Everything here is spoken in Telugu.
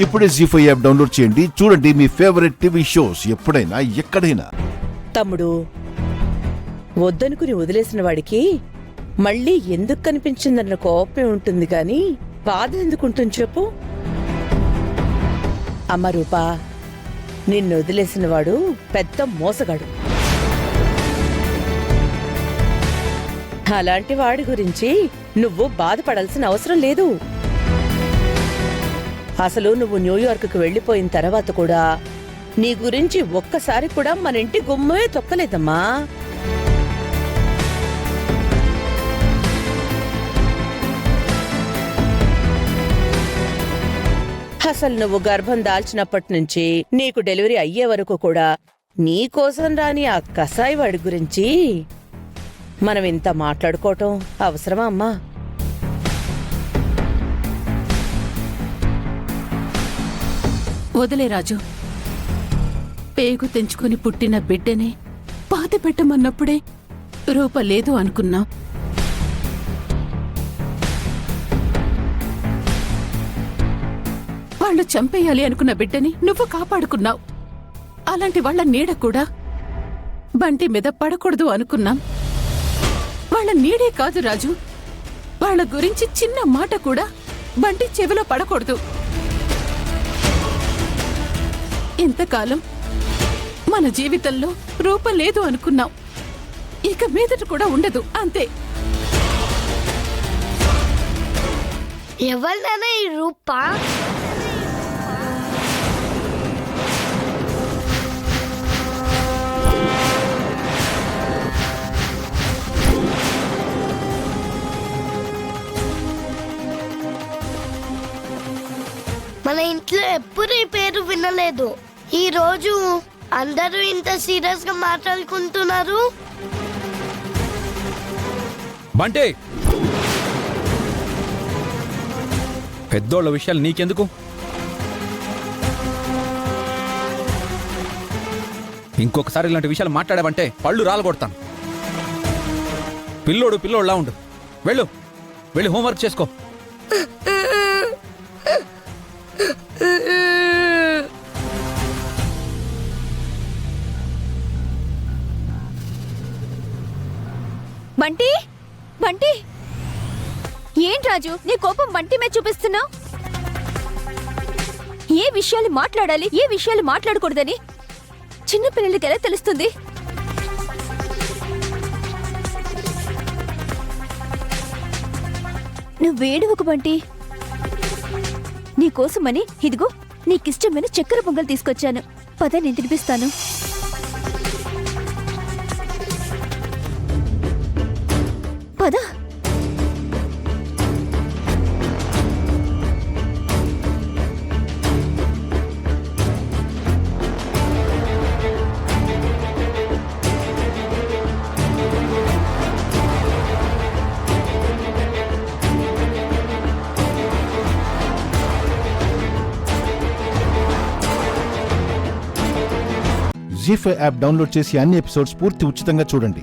ఇప్పుడే జీ5 యాప్ డౌన్లోడ్ చేయండి. చూడండి మీ ఫేవరెట్ టీవీ షోస్ ఎప్పుడైనా ఎక్కడైనా. తమ్ముడు, వద్దనుకుని వదిలేసిన వాడికి మళ్ళీ ఎందుకు కనిపించిందన్న కోపమే ఉంటుంది గాని బాధ ఎందుకుంటుంది చెప్పు. అమ్మ రూపా, నిన్ను వదిలేసిన వాడు పెద్ద మోసగాడు. అలాంటి వాడి గురించి నువ్వు బాధపడాల్సిన అవసరం లేదు. అసలు నువ్వు న్యూయార్క్కి వెళ్ళిపోయిన తర్వాత కూడా నీ గురించి ఒక్కసారి కూడా మన ఇంటి గుమ్మమే తొక్కలేదమ్మా. అసలు నువ్వు గర్భం దాల్చినప్పటి నుంచి నీకు డెలివరీ అయ్యే వరకు కూడా నీకోసం రాని ఆ కసాయి వాడి గురించి మనం ఇంత మాట్లాడుకోవటం అవసరమా అమ్మా? వదిలే రాజు, పేగు తెంచుకుని పుట్టిన బిడ్డని పాతి పెట్టమన్నప్పుడే రూప లేదు అనుకున్నాం. వాళ్ళు చంపేయాలి అనుకున్న బిడ్డని నువ్వు కాపాడుకున్నావు. అలాంటి వాళ్ళ నీడ కూడా బంటి మీద పడకూడదు అనుకున్నాం. వాళ్ళ నీడే కాదు రాజు, వాళ్ళ గురించి చిన్న మాట కూడా బంటి చెవిలో పడకూడదు. ఇంతకాలం మన జీవితంలో రూప లేదు అనుకున్నాం, ఇక మీదట కూడా ఉండదు, అంతే. ఎవరినైనా ఈ రూప? మన ఇంట్లో ఎప్పుడు ఈ పేరు వినలేదు. ఈ రోజు అందరూ ఇంత సీరియస్ గా మాట్లాడుకుంటున్నారు. బంటే, పెద్దోళ్ళ విషయాలు నీకెందుకు? ఇంకొకసారి ఇలాంటి విషయాలు మాట్లాడావంటే పళ్ళు రాలగొడతాను. పిల్లోడులా ఉండు. వెళ్ళి హోంవర్క్ చేసుకో. బంటి, బంటి, ఏం రాజు నీ కోపం బంటి మీద చూపిస్తున్నావు? ఏ విషయాలు మాట్లాడాలి, ఏ విషయాలు మాట్లాడకూడదని చిన్నపిల్లలకి ఎలా తెలుస్తుంది? నువ్వేడువకు బంటి. నీకోసమని ఇదిగో నీకిష్టమైన చక్కెర పొంగల్ తీసుకొచ్చాను. పద, నేను తినిపిస్తాను. పద. జీ5 యాప్ డౌన్లోడ్ చేసి అన్ని ఎపిసోడ్స్ పూర్తి ఉచితంగా చూడండి.